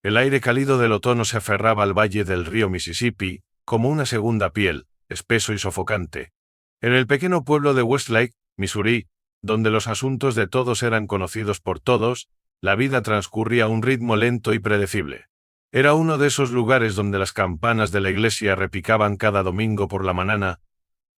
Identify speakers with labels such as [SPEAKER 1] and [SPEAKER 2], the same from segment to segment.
[SPEAKER 1] El aire cálido del otoño se aferraba al valle del río Mississippi, como una segunda piel, espeso y sofocante. En el pequeño pueblo de Westlake, Missouri, donde los asuntos de todos eran conocidos por todos, la vida transcurría a un ritmo lento y predecible. Era uno de esos lugares donde las campanas de la iglesia repicaban cada domingo por la mañana,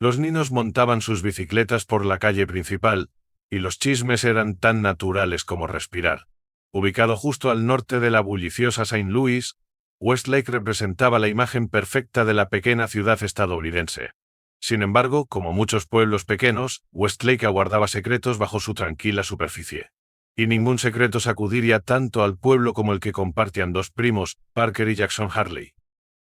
[SPEAKER 1] los niños montaban sus bicicletas por la calle principal, y los chismes eran tan naturales como respirar. Ubicado justo al norte de la bulliciosa Saint Louis, Westlake representaba la imagen perfecta de la pequeña ciudad estadounidense. Sin embargo, como muchos pueblos pequeños, Westlake aguardaba secretos bajo su tranquila superficie. Y ningún secreto sacudiría tanto al pueblo como el que compartían dos primos, Parker y Jackson Hartley.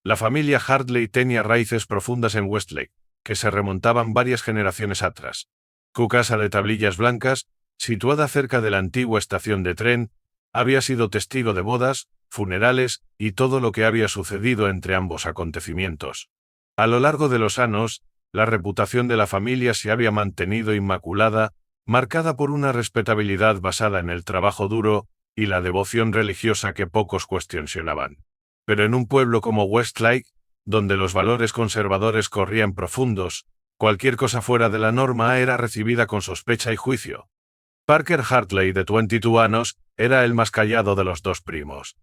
[SPEAKER 1] La familia Hartley tenía raíces profundas en Westlake, que se remontaban varias generaciones atrás. Su casa de tablillas blancas, situada cerca de la antigua estación de tren, había sido testigo de bodas, funerales y todo lo que había sucedido entre ambos acontecimientos. A lo largo de los años, la reputación de la familia se había mantenido inmaculada, marcada por una respetabilidad basada en el trabajo duro y la devoción religiosa que pocos cuestionaban. Pero en un pueblo como Westlake, donde los valores conservadores corrían profundos, cualquier cosa fuera de la norma era recibida con sospecha y juicio. Parker Hartley, de 22 años, era el más callado de los dos primos.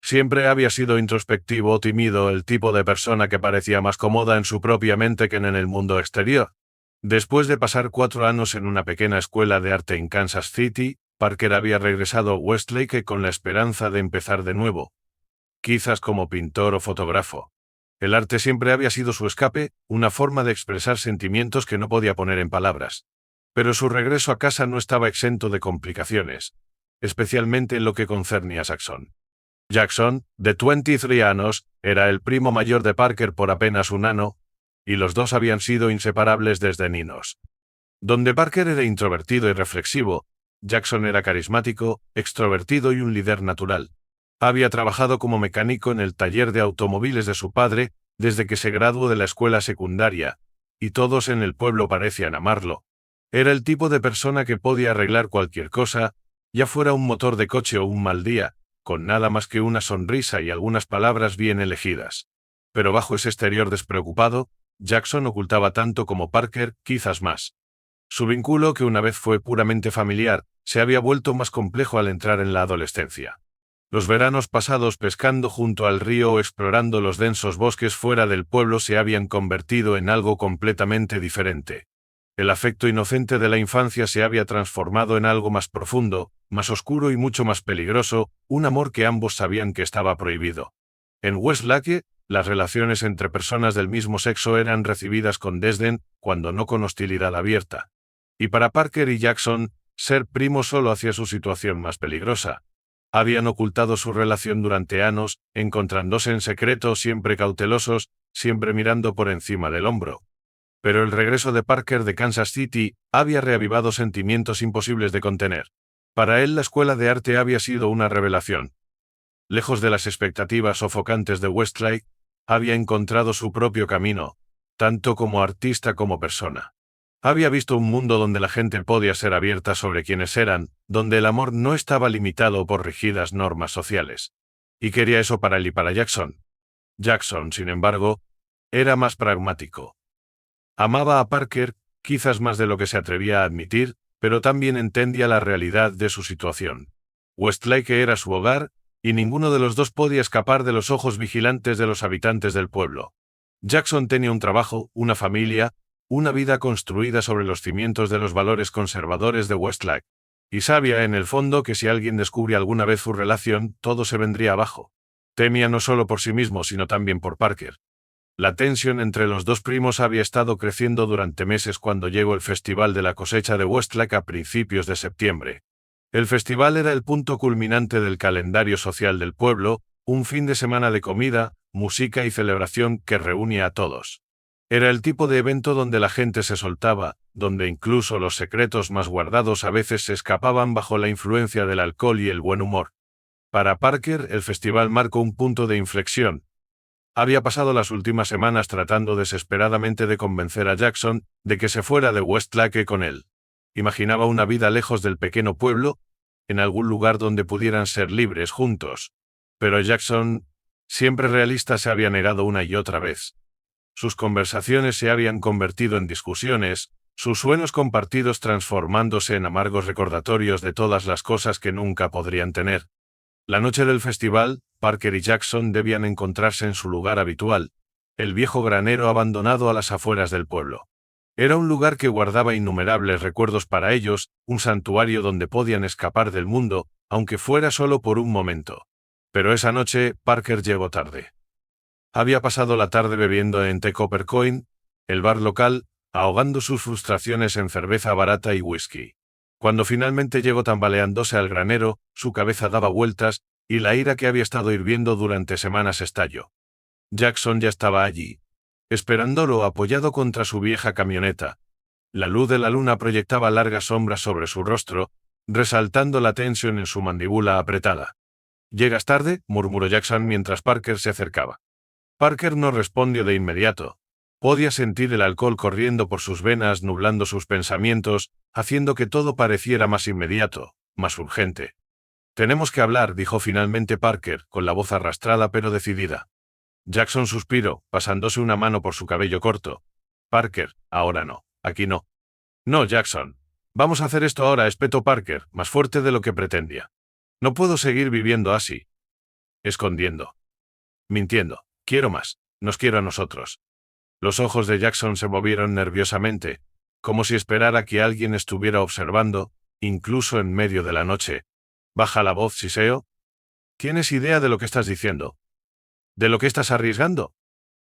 [SPEAKER 1] Siempre había sido introspectivo o tímido, el tipo de persona que parecía más cómoda en su propia mente que en el mundo exterior. Después de pasar 4 años en una pequeña escuela de arte en Kansas City, Parker había regresado a Westlake con la esperanza de empezar de nuevo, quizás como pintor o fotógrafo. El arte siempre había sido su escape, una forma de expresar sentimientos que no podía poner en palabras. Pero su regreso a casa no estaba exento de complicaciones, especialmente en lo que concernía a Jackson. Jackson, de 23 años, era el primo mayor de Parker por apenas un año, y los dos habían sido inseparables desde niños. Donde Parker era introvertido y reflexivo, Jackson era carismático, extrovertido y un líder natural. Había trabajado como mecánico en el taller de automóviles de su padre desde que se graduó de la escuela secundaria, y todos en el pueblo parecían amarlo. Era el tipo de persona que podía arreglar cualquier cosa, ya fuera un motor de coche o un mal día, con nada más que una sonrisa y algunas palabras bien elegidas. Pero bajo ese exterior despreocupado, Jackson ocultaba tanto como Parker, quizás más. Su vínculo, que una vez fue puramente familiar, se había vuelto más complejo al entrar en la adolescencia. Los veranos pasados pescando junto al río o explorando los densos bosques fuera del pueblo se habían convertido en algo completamente diferente. El afecto inocente de la infancia se había transformado en algo más profundo, más oscuro y mucho más peligroso, un amor que ambos sabían que estaba prohibido. En Westlake, las relaciones entre personas del mismo sexo eran recibidas con desdén, cuando no con hostilidad abierta. Y para Parker y Jackson, ser primos solo hacía su situación más peligrosa. Habían ocultado su relación durante años, encontrándose en secreto, siempre cautelosos, siempre mirando por encima del hombro. Pero el regreso de Parker de Kansas City había reavivado sentimientos imposibles de contener. Para él la escuela de arte había sido una revelación. Lejos de las expectativas sofocantes de Westlake, había encontrado su propio camino, tanto como artista como persona. Había visto un mundo donde la gente podía ser abierta sobre quienes eran, donde el amor no estaba limitado por rígidas normas sociales. Y quería eso para él y para Jackson. Jackson, sin embargo, era más pragmático. Amaba a Parker, quizás más de lo que se atrevía a admitir, pero también entendía la realidad de su situación. Westlake era su hogar, y ninguno de los dos podía escapar de los ojos vigilantes de los habitantes del pueblo. Jackson tenía un trabajo, una familia, una vida construida sobre los cimientos de los valores conservadores de Westlake, y sabía en el fondo que si alguien descubre alguna vez su relación, todo se vendría abajo. Temía no solo por sí mismo, sino también por Parker. La tensión entre los dos primos había estado creciendo durante meses cuando llegó el Festival de la Cosecha de Westlake a principios de septiembre. El festival era el punto culminante del calendario social del pueblo, un fin de semana de comida, música y celebración que reunía a todos. Era el tipo de evento donde la gente se soltaba, donde incluso los secretos más guardados a veces se escapaban bajo la influencia del alcohol y el buen humor. Para Parker, el festival marcó un punto de inflexión. Había pasado las últimas semanas tratando desesperadamente de convencer a Jackson de que se fuera de Westlake con él. Imaginaba una vida lejos del pequeño pueblo, en algún lugar donde pudieran ser libres juntos. Pero Jackson, siempre realista, se había negado una y otra vez. Sus conversaciones se habían convertido en discusiones, sus sueños compartidos transformándose en amargos recordatorios de todas las cosas que nunca podrían tener. La noche del festival, Parker y Jackson debían encontrarse en su lugar habitual, el viejo granero abandonado a las afueras del pueblo. Era un lugar que guardaba innumerables recuerdos para ellos, un santuario donde podían escapar del mundo, aunque fuera solo por un momento. Pero esa noche, Parker llegó tarde. Había pasado la tarde bebiendo en The Copper Coin, el bar local, ahogando sus frustraciones en cerveza barata y whisky. Cuando finalmente llegó tambaleándose al granero, su cabeza daba vueltas, y la ira que había estado hirviendo durante semanas estalló. Jackson ya estaba allí, esperándolo apoyado contra su vieja camioneta. La luz de la luna proyectaba largas sombras sobre su rostro, resaltando la tensión en su mandíbula apretada. «¿Llegas tarde?», murmuró Jackson mientras Parker se acercaba. Parker no respondió de inmediato. Podía sentir el alcohol corriendo por sus venas, nublando sus pensamientos, haciendo que todo pareciera más inmediato, más urgente. «Tenemos que hablar», dijo finalmente Parker, con la voz arrastrada pero decidida. Jackson suspiró, pasándose una mano por su cabello corto. «Parker, ahora no, aquí no». «No, Jackson. Vamos a hacer esto ahora», espetó Parker, más fuerte de lo que pretendía. «No puedo seguir viviendo así. Escondiendo. Mintiendo. Quiero más. Nos quiero a nosotros». Los ojos de Jackson se movieron nerviosamente, como si esperara que alguien estuviera observando, incluso en medio de la noche. «Baja la voz, siseo. ¿Tienes idea de lo que estás diciendo? ¿De lo que estás arriesgando?»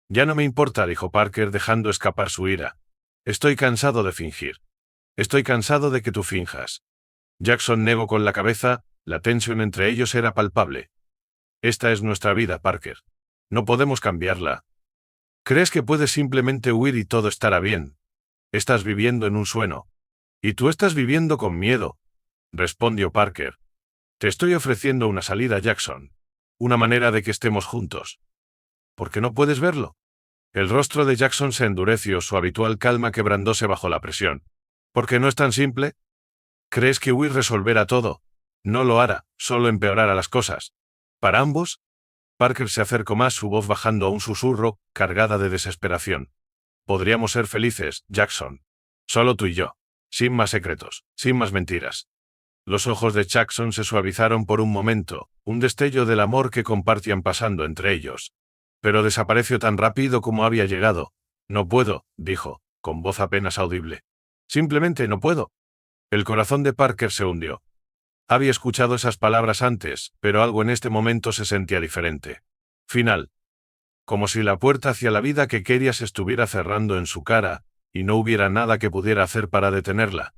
[SPEAKER 1] «Ya no me importa», dijo Parker dejando escapar su ira. «Estoy cansado de fingir. Estoy cansado de que tú finjas». Jackson negó con la cabeza, la tensión entre ellos era palpable. «Esta es nuestra vida, Parker. No podemos cambiarla. ¿Crees que puedes simplemente huir y todo estará bien? Estás viviendo en un sueño. Y tú estás viviendo con miedo», respondió Parker. «Te estoy ofreciendo una salida, Jackson. Una manera de que estemos juntos. ¿Por qué no puedes verlo?» El rostro de Jackson se endureció, su habitual calma quebrándose bajo la presión. «¿Por qué no es tan simple? ¿Crees que huir resolverá todo? No lo hará, solo empeorará las cosas. ¿Para ambos?» Parker se acercó más, su voz bajando a un susurro, cargada de desesperación. «Podríamos ser felices, Jackson. Solo tú y yo. Sin más secretos, sin más mentiras». Los ojos de Jackson se suavizaron por un momento, un destello del amor que compartían pasando entre ellos. Pero desapareció tan rápido como había llegado. «No puedo», dijo, con voz apenas audible. «Simplemente no puedo». El corazón de Parker se hundió. Había escuchado esas palabras antes, pero algo en este momento se sentía diferente. Final. Como si la puerta hacia la vida que quería se estuviera cerrando en su cara, y no hubiera nada que pudiera hacer para detenerla.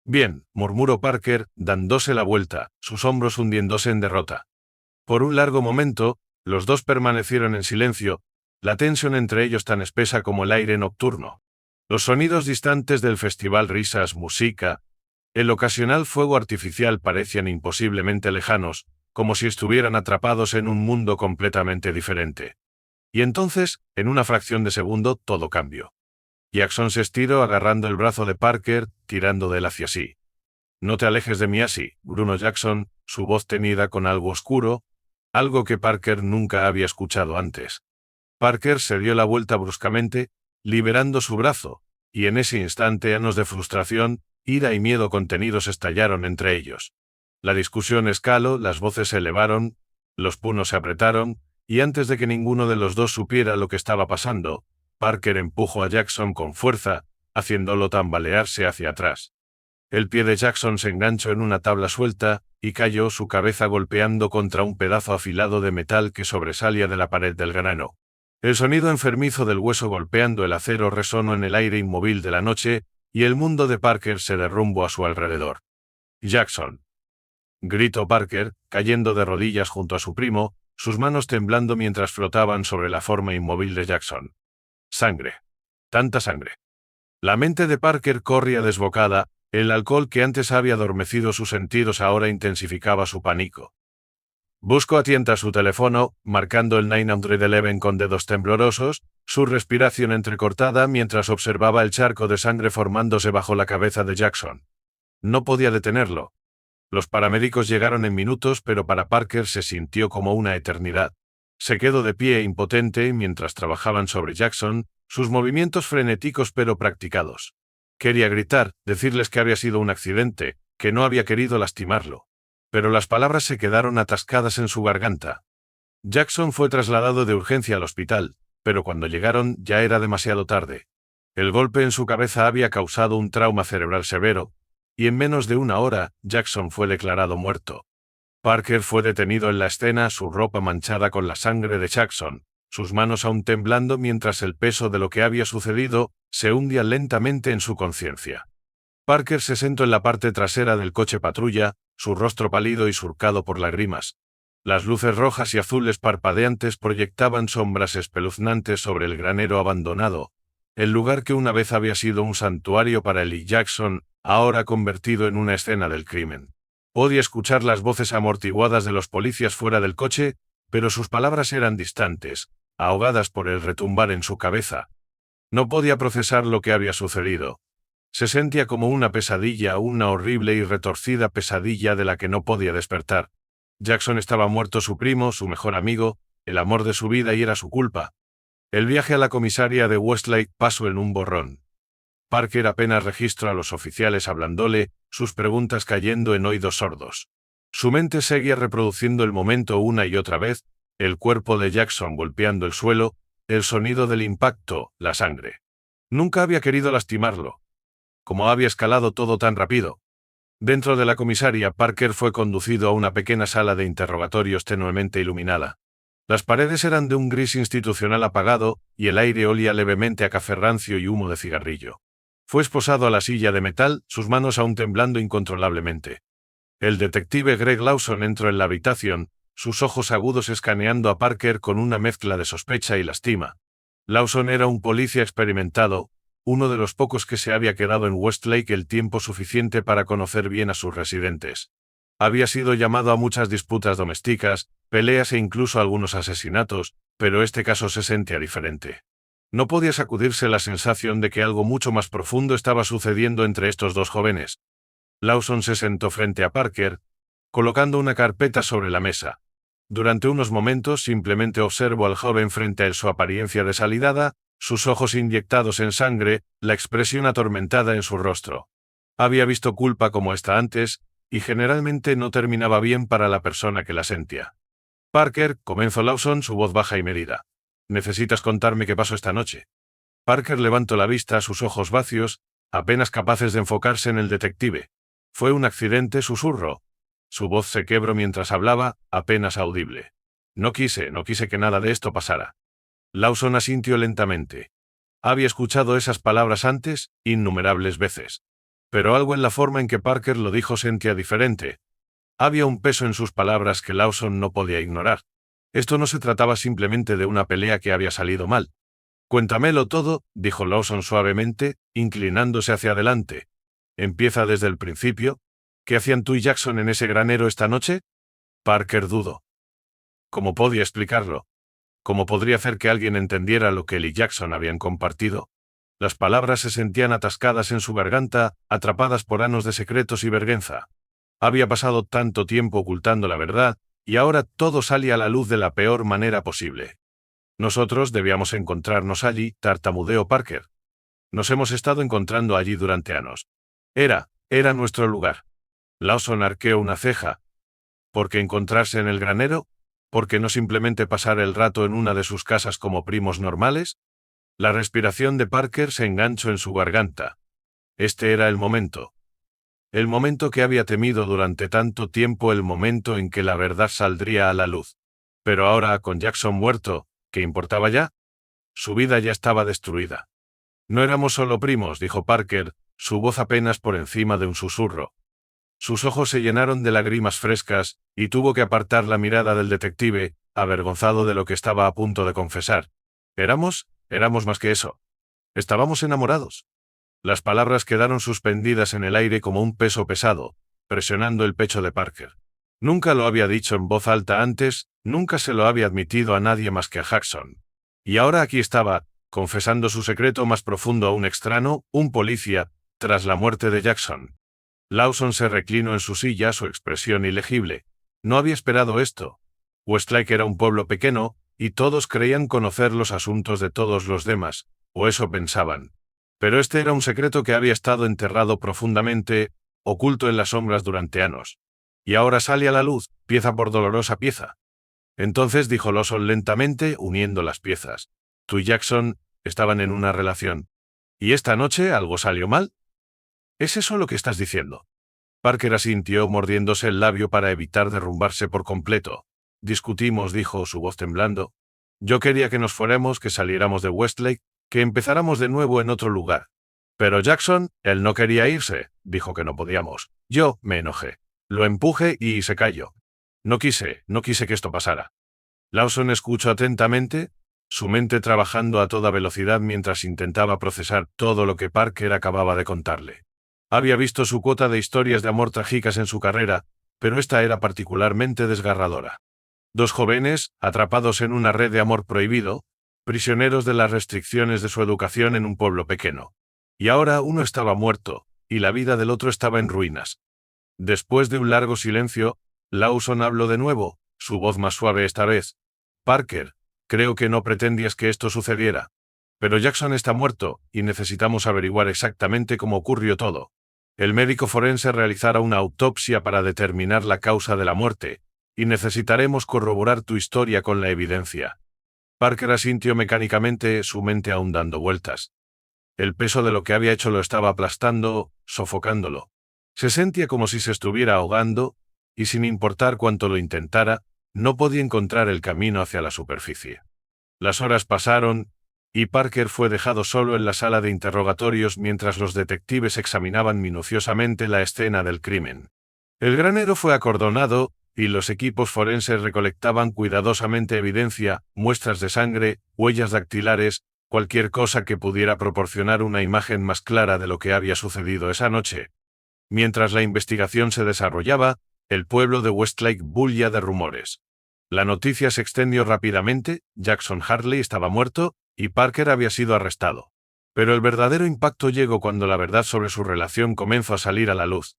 [SPEAKER 1] «Bien», murmuró Parker, dándose la vuelta, sus hombros hundiéndose en derrota. Por un largo momento, los dos permanecieron en silencio, la tensión entre ellos tan espesa como el aire nocturno. Los sonidos distantes del festival, risas, música, el ocasional fuego artificial parecían imposiblemente lejanos, como si estuvieran atrapados en un mundo completamente diferente. Y entonces, en una fracción de segundo, todo cambió. Jackson se estiró agarrando el brazo de Parker, tirando de él hacia sí. «No te alejes de mí así», Bruno Jackson, su voz tenida con algo oscuro, algo que Parker nunca había escuchado antes. Parker se dio la vuelta bruscamente, liberando su brazo, y en ese instante anos de frustración, ira y miedo contenidos estallaron entre ellos. La discusión escaló, las voces se elevaron, los puños se apretaron, y antes de que ninguno de los dos supiera lo que estaba pasando, Parker empujó a Jackson con fuerza, haciéndolo tambalearse hacia atrás. El pie de Jackson se enganchó en una tabla suelta, y cayó, su cabeza golpeando contra un pedazo afilado de metal que sobresalía de la pared del grano. El sonido enfermizo del hueso golpeando el acero resonó en el aire inmóvil de la noche, y el mundo de Parker se derrumbó a su alrededor. «Jackson», gritó Parker, cayendo de rodillas junto a su primo, sus manos temblando mientras flotaban sobre la forma inmóvil de Jackson. Sangre. Tanta sangre. La mente de Parker corría desbocada, el alcohol que antes había adormecido sus sentidos ahora intensificaba su pánico. Buscó a tienta su teléfono, marcando el 911 con dedos temblorosos, su respiración entrecortada mientras observaba el charco de sangre formándose bajo la cabeza de Jackson. No podía detenerlo. Los paramédicos llegaron en minutos, pero para Parker se sintió como una eternidad. Se quedó de pie impotente mientras trabajaban sobre Jackson, sus movimientos frenéticos pero practicados. Quería gritar, decirles que había sido un accidente, que no había querido lastimarlo. Pero las palabras se quedaron atascadas en su garganta. Jackson fue trasladado de urgencia al hospital, pero cuando llegaron ya era demasiado tarde. El golpe en su cabeza había causado un trauma cerebral severo, y en menos de una hora, Jackson fue declarado muerto. Parker fue detenido en la escena, su ropa manchada con la sangre de Jackson, sus manos aún temblando mientras el peso de lo que había sucedido se hundía lentamente en su conciencia. Parker se sentó en la parte trasera del coche patrulla, su rostro pálido y surcado por lágrimas. Las luces rojas y azules parpadeantes proyectaban sombras espeluznantes sobre el granero abandonado, el lugar que una vez había sido un santuario para Lee Jackson, ahora convertido en una escena del crimen. Podía escuchar las voces amortiguadas de los policías fuera del coche, pero sus palabras eran distantes, ahogadas por el retumbar en su cabeza. No podía procesar lo que había sucedido. Se sentía como una pesadilla, una horrible y retorcida pesadilla de la que no podía despertar. Jackson estaba muerto, su primo, su mejor amigo, el amor de su vida, y era su culpa. El viaje a la comisaría de Westlake pasó en un borrón. Parker apenas registró a los oficiales hablándole, sus preguntas cayendo en oídos sordos. Su mente seguía reproduciendo el momento una y otra vez, el cuerpo de Jackson golpeando el suelo, el sonido del impacto, la sangre. Nunca había querido lastimarlo. ¿Cómo había escalado todo tan rápido? Dentro de la comisaría, Parker fue conducido a una pequeña sala de interrogatorios tenuemente iluminada. Las paredes eran de un gris institucional apagado, y el aire olía levemente a café rancio y humo de cigarrillo. Fue esposado a la silla de metal, sus manos aún temblando incontrolablemente. El detective Greg Lawson entró en la habitación, sus ojos agudos escaneando a Parker con una mezcla de sospecha y lástima. Lawson era un policía experimentado, uno de los pocos que se había quedado en Westlake el tiempo suficiente para conocer bien a sus residentes. Había sido llamado a muchas disputas domésticas, peleas e incluso algunos asesinatos, pero este caso se sentía diferente. No podía sacudirse la sensación de que algo mucho más profundo estaba sucediendo entre estos dos jóvenes. Lawson se sentó frente a Parker, colocando una carpeta sobre la mesa. Durante unos momentos simplemente observó al joven frente a él, su apariencia desalidada, sus ojos inyectados en sangre, la expresión atormentada en su rostro. Había visto culpa como esta antes, y generalmente no terminaba bien para la persona que la sentía. Parker, comenzó Lawson, su voz baja y medida. Necesitas contarme qué pasó esta noche. Parker levantó la vista a sus ojos vacíos, apenas capaces de enfocarse en el detective. Fue un accidente, susurró. Su voz se quebró mientras hablaba, apenas audible. No quise que nada de esto pasara. Lawson asintió lentamente. Había escuchado esas palabras antes, innumerables veces. Pero algo en la forma en que Parker lo dijo sentía diferente. Había un peso en sus palabras que Lawson no podía ignorar. Esto no se trataba simplemente de una pelea que había salido mal. Cuéntamelo todo, dijo Lawson suavemente, inclinándose hacia adelante. Empieza desde el principio. ¿Qué hacían tú y Jackson en ese granero esta noche? Parker dudó. ¿Cómo podía explicarlo? ¿Cómo podría hacer que alguien entendiera lo que él y Jackson habían compartido? Las palabras se sentían atascadas en su garganta, atrapadas por años de secretos y vergüenza. Había pasado tanto tiempo ocultando la verdad, y ahora todo salía a la luz de la peor manera posible. Nosotros debíamos encontrarnos allí, tartamudeó Parker. Nos hemos estado encontrando allí durante años. Era nuestro lugar. Lawson arqueó una ceja. ¿Por qué encontrarse en el granero? ¿Por qué no simplemente pasar el rato en una de sus casas como primos normales? La respiración de Parker se enganchó en su garganta. Este era el momento. El momento que había temido durante tanto tiempo, el momento en que la verdad saldría a la luz. Pero ahora, con Jackson muerto, ¿qué importaba ya? Su vida ya estaba destruida. No éramos solo primos, dijo Parker, su voz apenas por encima de un susurro. Sus ojos se llenaron de lágrimas frescas, y tuvo que apartar la mirada del detective, avergonzado de lo que estaba a punto de confesar. Éramos más que eso. Estábamos enamorados. Las palabras quedaron suspendidas en el aire como un peso pesado, presionando el pecho de Parker. Nunca lo había dicho en voz alta antes, nunca se lo había admitido a nadie más que a Jackson. Y ahora aquí estaba, confesando su secreto más profundo a un extraño, un policía, tras la muerte de Jackson. Lawson se reclinó en su silla, su expresión ilegible. No había esperado esto. Westlake era un pueblo pequeño, y todos creían conocer los asuntos de todos los demás, o eso pensaban. Pero este era un secreto que había estado enterrado profundamente, oculto en las sombras durante años. Y ahora sale a la luz, pieza por dolorosa pieza. Entonces dijo Lawson lentamente, uniendo las piezas. Tú y Jackson estaban en una relación. ¿Y esta noche algo salió mal? ¿Es eso lo que estás diciendo? Parker asintió mordiéndose el labio para evitar derrumbarse por completo. Discutimos, dijo, su voz temblando. Yo quería que nos fuéramos, que saliéramos de Westlake, que empezáramos de nuevo en otro lugar. Pero Jackson, él no quería irse, dijo que no podíamos. Yo me enojé. Lo empujé y se cayó. No quise que esto pasara. Lawson escuchó atentamente, su mente trabajando a toda velocidad mientras intentaba procesar todo lo que Parker acababa de contarle. Había visto su cuota de historias de amor trágicas en su carrera, pero esta era particularmente desgarradora. Dos jóvenes, atrapados en una red de amor prohibido, prisioneros de las restricciones de su educación en un pueblo pequeño. Y ahora uno estaba muerto, y la vida del otro estaba en ruinas. Después de un largo silencio, Lawson habló de nuevo, su voz más suave esta vez. Parker, creo que no pretendías que esto sucediera. Pero Jackson está muerto, y necesitamos averiguar exactamente cómo ocurrió todo. El médico forense realizará una autopsia para determinar la causa de la muerte, y necesitaremos corroborar tu historia con la evidencia. Parker asintió mecánicamente, su mente aún dando vueltas. El peso de lo que había hecho lo estaba aplastando, sofocándolo. Se sentía como si se estuviera ahogando, y sin importar cuánto lo intentara, no podía encontrar el camino hacia la superficie. Las horas pasaron, y Parker fue dejado solo en la sala de interrogatorios mientras los detectives examinaban minuciosamente la escena del crimen. El granero fue acordonado, y los equipos forenses recolectaban cuidadosamente evidencia, muestras de sangre, huellas dactilares, cualquier cosa que pudiera proporcionar una imagen más clara de lo que había sucedido esa noche. Mientras la investigación se desarrollaba, el pueblo de Westlake bullía de rumores. La noticia se extendió rápidamente, Jackson Hartley estaba muerto, y Parker había sido arrestado. Pero el verdadero impacto llegó cuando la verdad sobre su relación comenzó a salir a la luz.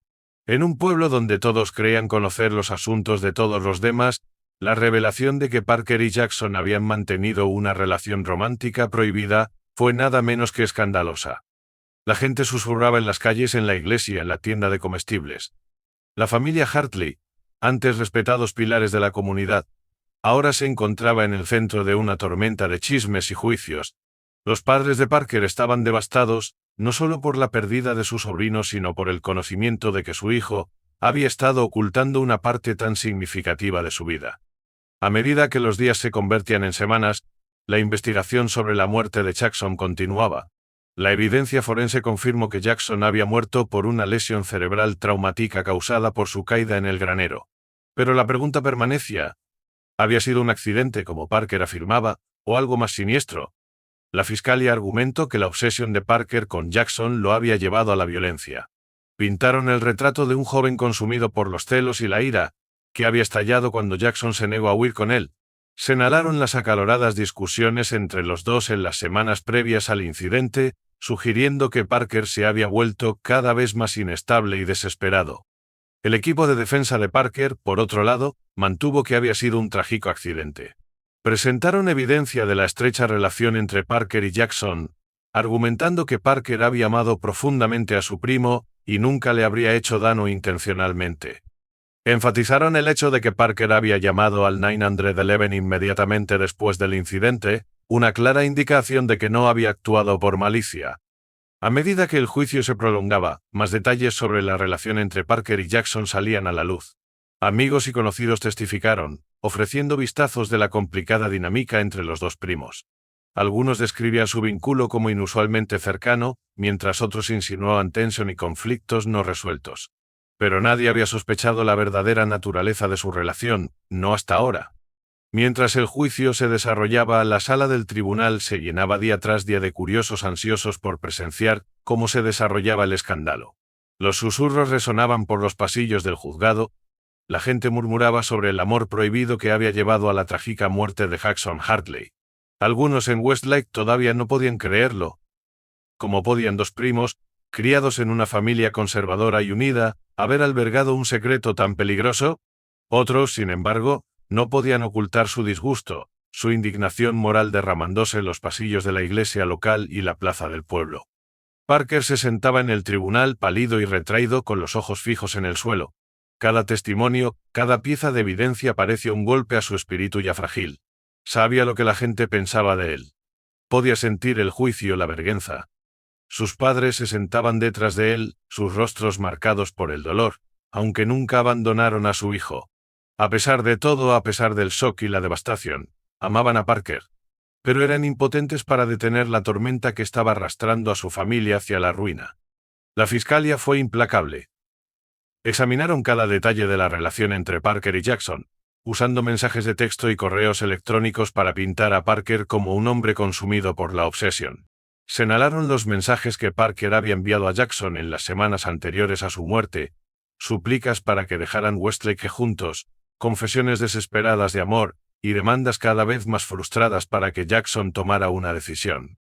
[SPEAKER 1] En un pueblo donde todos creían conocer los asuntos de todos los demás, la revelación de que Parker y Jackson habían mantenido una relación romántica prohibida fue nada menos que escandalosa. La gente susurraba en las calles, en la iglesia, en la tienda de comestibles. La familia Hartley, antes respetados pilares de la comunidad, ahora se encontraba en el centro de una tormenta de chismes y juicios. Los padres de Parker estaban devastados, no solo por la pérdida de su sobrino, sino por el conocimiento de que su hijo había estado ocultando una parte tan significativa de su vida. A medida que los días se convertían en semanas, la investigación sobre la muerte de Jackson continuaba. La evidencia forense confirmó que Jackson había muerto por una lesión cerebral traumática causada por su caída en el granero. Pero la pregunta permanecía: ¿había sido un accidente, como Parker afirmaba, o algo más siniestro? La fiscalía argumentó que la obsesión de Parker con Jackson lo había llevado a la violencia. Pintaron el retrato de un joven consumido por los celos y la ira, que había estallado cuando Jackson se negó a huir con él. Señalaron las acaloradas discusiones entre los dos en las semanas previas al incidente, sugiriendo que Parker se había vuelto cada vez más inestable y desesperado. El equipo de defensa de Parker, por otro lado, mantuvo que había sido un trágico accidente. Presentaron evidencia de la estrecha relación entre Parker y Jackson, argumentando que Parker había amado profundamente a su primo y nunca le habría hecho daño intencionalmente. Enfatizaron el hecho de que Parker había llamado al 911 inmediatamente después del incidente, una clara indicación de que no había actuado por malicia. A medida que el juicio se prolongaba, más detalles sobre la relación entre Parker y Jackson salían a la luz. Amigos y conocidos testificaron, ofreciendo vistazos de la complicada dinámica entre los dos primos. Algunos describían su vínculo como inusualmente cercano, mientras otros insinuaban tensión y conflictos no resueltos. Pero nadie había sospechado la verdadera naturaleza de su relación, no hasta ahora. Mientras el juicio se desarrollaba, la sala del tribunal se llenaba día tras día de curiosos ansiosos por presenciar cómo se desarrollaba el escándalo. Los susurros resonaban por los pasillos del juzgado. La gente murmuraba sobre el amor prohibido que había llevado a la trágica muerte de Jackson Hartley. Algunos en Westlake todavía no podían creerlo. ¿Cómo podían dos primos, criados en una familia conservadora y unida, haber albergado un secreto tan peligroso? Otros, sin embargo, no podían ocultar su disgusto, su indignación moral derramándose en los pasillos de la iglesia local y la plaza del pueblo. Parker se sentaba en el tribunal pálido y retraído con los ojos fijos en el suelo. Cada testimonio, cada pieza de evidencia parecía un golpe a su espíritu ya frágil. Sabía lo que la gente pensaba de él. Podía sentir el juicio, la vergüenza. Sus padres se sentaban detrás de él, sus rostros marcados por el dolor, aunque nunca abandonaron a su hijo. A pesar de todo, a pesar del shock y la devastación, amaban a Parker, pero eran impotentes para detener la tormenta que estaba arrastrando a su familia hacia la ruina. La fiscalía fue implacable. Examinaron cada detalle de la relación entre Parker y Jackson, usando mensajes de texto y correos electrónicos para pintar a Parker como un hombre consumido por la obsesión. Señalaron los mensajes que Parker había enviado a Jackson en las semanas anteriores a su muerte, súplicas para que dejaran Westlake juntos, confesiones desesperadas de amor, y demandas cada vez más frustradas para que Jackson tomara una decisión.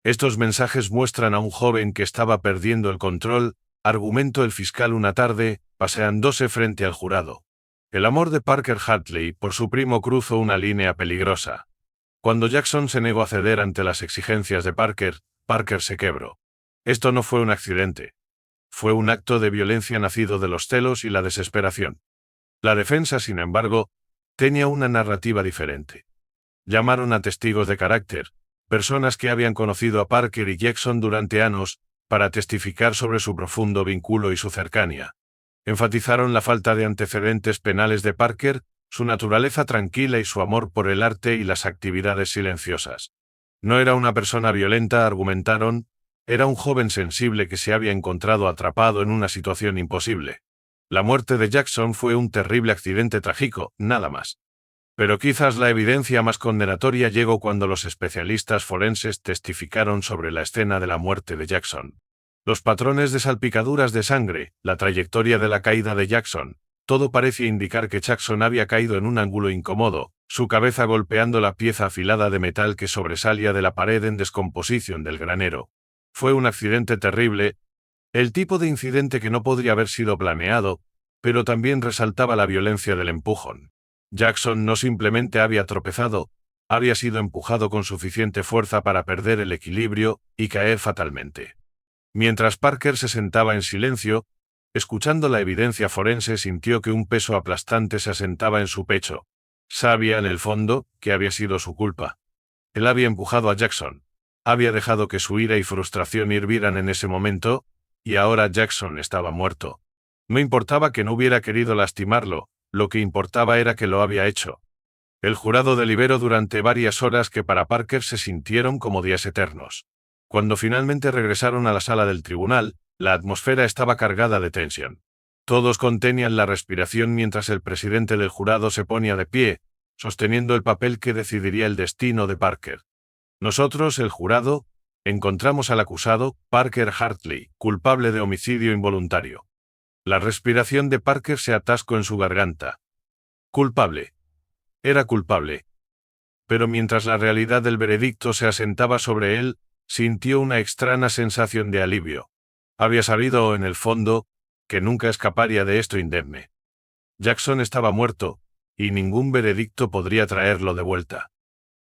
[SPEAKER 1] Estos mensajes muestran a un joven que estaba perdiendo el control, argumentó el fiscal una tarde, paseándose frente al jurado. El amor de Parker Hartley por su primo cruzó una línea peligrosa. Cuando Jackson se negó a ceder ante las exigencias de Parker, Parker se quebró. Esto no fue un accidente. Fue un acto de violencia nacido de los celos y la desesperación. La defensa, sin embargo, tenía una narrativa diferente. Llamaron a testigos de carácter, personas que habían conocido a Parker y Jackson durante años, para testificar sobre su profundo vínculo y su cercanía. Enfatizaron la falta de antecedentes penales de Parker, su naturaleza tranquila y su amor por el arte y las actividades silenciosas. No era una persona violenta, argumentaron, era un joven sensible que se había encontrado atrapado en una situación imposible. La muerte de Jackson fue un terrible accidente trágico, nada más. Pero quizás la evidencia más condenatoria llegó cuando los especialistas forenses testificaron sobre la escena de la muerte de Jackson. Los patrones de salpicaduras de sangre, la trayectoria de la caída de Jackson, todo parecía indicar que Jackson había caído en un ángulo incómodo, su cabeza golpeando la pieza afilada de metal que sobresalía de la pared en descomposición del granero. Fue un accidente terrible, el tipo de incidente que no podría haber sido planeado, pero también resaltaba la violencia del empujón. Jackson no simplemente había tropezado, había sido empujado con suficiente fuerza para perder el equilibrio y caer fatalmente. Mientras Parker se sentaba en silencio, escuchando la evidencia forense, sintió que un peso aplastante se asentaba en su pecho. Sabía en el fondo que había sido su culpa. Él había empujado a Jackson. Había dejado que su ira y frustración hirvieran en ese momento, y ahora Jackson estaba muerto. No importaba que no hubiera querido lastimarlo, lo que importaba era que lo había hecho. El jurado deliberó durante varias horas que para Parker se sintieron como días eternos. Cuando finalmente regresaron a la sala del tribunal, la atmósfera estaba cargada de tensión. Todos contenían la respiración mientras el presidente del jurado se ponía de pie, sosteniendo el papel que decidiría el destino de Parker. Nosotros, el jurado, encontramos al acusado, Parker Hartley, culpable de homicidio involuntario. La respiración de Parker se atascó en su garganta. Culpable. Era culpable. Pero mientras la realidad del veredicto se asentaba sobre él, sintió una extraña sensación de alivio. Había sabido, en el fondo, que nunca escaparía de esto indemne. Jackson estaba muerto, y ningún veredicto podría traerlo de vuelta.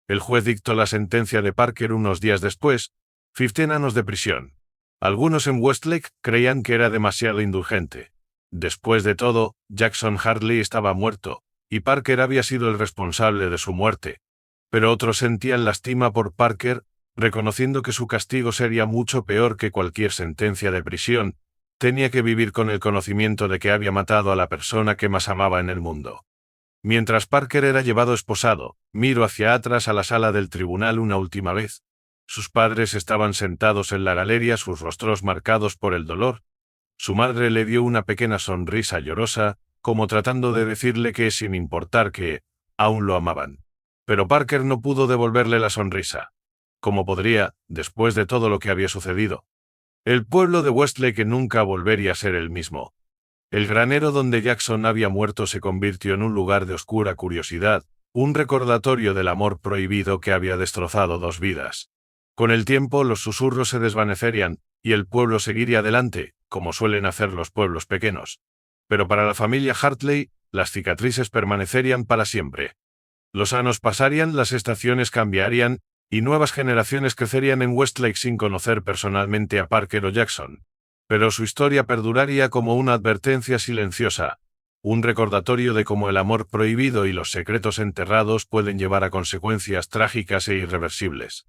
[SPEAKER 1] El juez dictó la sentencia de Parker unos días después, 15 años de prisión. Algunos en Westlake creían que era demasiado indulgente. Después de todo, Jackson Hartley estaba muerto, y Parker había sido el responsable de su muerte. Pero otros sentían lástima por Parker, reconociendo que su castigo sería mucho peor que cualquier sentencia de prisión. Tenía que vivir con el conocimiento de que había matado a la persona que más amaba en el mundo. Mientras Parker era llevado esposado, miró hacia atrás a la sala del tribunal una última vez. Sus padres estaban sentados en la galería, sus rostros marcados por el dolor. Su madre le dio una pequeña sonrisa llorosa, como tratando de decirle que, sin importar que, aún lo amaban. Pero Parker no pudo devolverle la sonrisa. ¿Cómo podría, después de todo lo que había sucedido? El pueblo de Westlake nunca volvería a ser el mismo. El granero donde Jackson había muerto se convirtió en un lugar de oscura curiosidad, un recordatorio del amor prohibido que había destrozado dos vidas. Con el tiempo los susurros se desvanecerían, y el pueblo seguiría adelante, como suelen hacer los pueblos pequeños. Pero para la familia Hartley, las cicatrices permanecerían para siempre. Los años pasarían, las estaciones cambiarían, y nuevas generaciones crecerían en Westlake sin conocer personalmente a Parker o Jackson. Pero su historia perduraría como una advertencia silenciosa, un recordatorio de cómo el amor prohibido y los secretos enterrados pueden llevar a consecuencias trágicas e irreversibles.